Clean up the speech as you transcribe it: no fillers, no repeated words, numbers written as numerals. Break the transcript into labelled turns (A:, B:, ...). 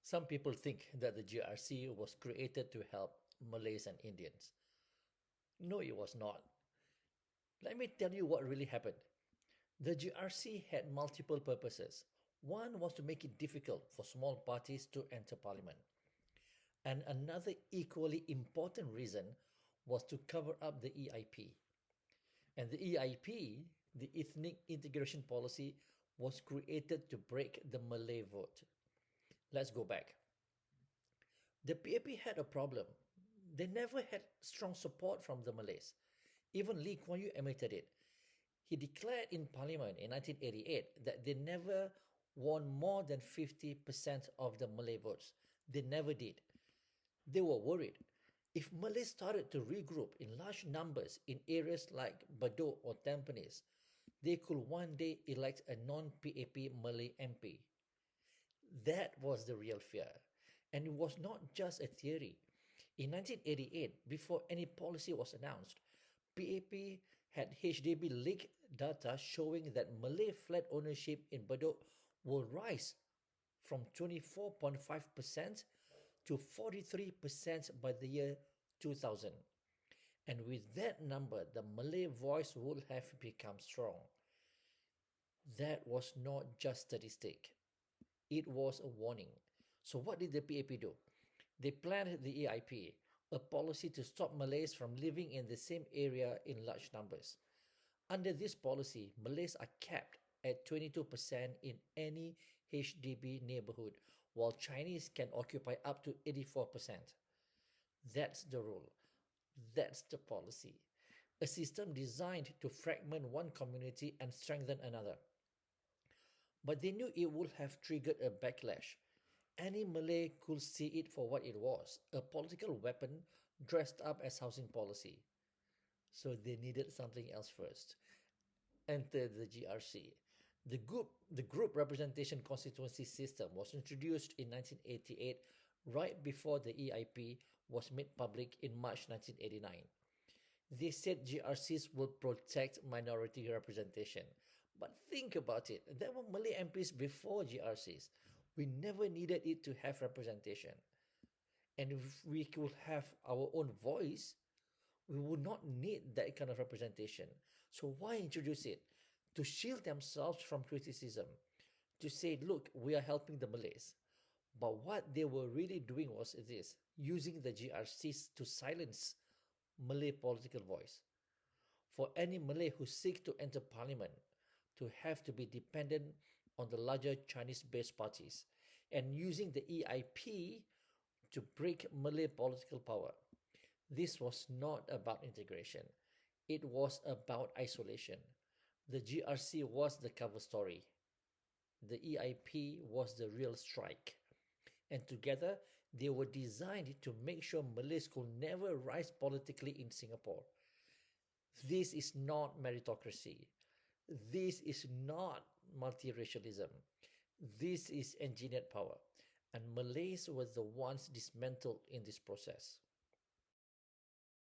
A: Some people think that the GRC was created to help Malays and Indians. No, it was not. Let me tell you what really happened. The GRC had multiple purposes. One was to make it difficult for small parties to enter parliament. And another equally important reason was to cover up the EIP. And the EIP, the Ethnic Integration Policy, was created to break the Malay vote. Let's go back. The PAP had a problem. They never had strong support from the Malays. Even Lee Kuan Yew admitted it. He declared in Parliament in 1988 that they never won more than 50% of the Malay votes. They never did. They were worried. If Malays started to regroup in large numbers in areas like Bedok or Tampines, they could one day elect a non-PAP Malay MP. That was the real fear. And it was not just a theory. In 1988, before any policy was announced, PAP had HDB leaked data showing that Malay flat ownership in Bedok will rise from 24.5% to 43% by the year 2000. And with that number, the Malay voice would have become strong. That was not just statistic. It was a warning. So what did the PAP do? They planned the EIP, a policy to stop Malays from living in the same area in large numbers. Under this policy, Malays are capped at 22% in any HDB neighbourhood, while Chinese can occupy up to 84%. That's the rule. That's the policy. A system designed to fragment one community and strengthen another. But they knew it would have triggered a backlash. Any Malay could see it for what it was, a political weapon dressed up as housing policy. So they needed something else first. Enter the GRC. The Group Representation Constituency system was introduced in 1988, right before the EIP was made public in March 1989. They said GRCs would protect minority representation. But think about it, there were Malay MPs before GRCs. We never needed it to have representation. And if we could have our own voice, we would not need that kind of representation. So why introduce it? To shield themselves from criticism. To say, look, we are helping the Malays. But what they were really doing was this, using the GRCs to silence Malay political voice. For any Malay who seeks to enter parliament, to have to be dependent on the larger Chinese-based parties, and using the EIP to break Malay political power. This was not about integration. It was about isolation. The GRC was the cover story. The EIP was the real strike. And together, they were designed to make sure Malays could never rise politically in Singapore. This is not meritocracy. This is not multiracialism. This is engineered power. And Malays were the ones dismantled in this process.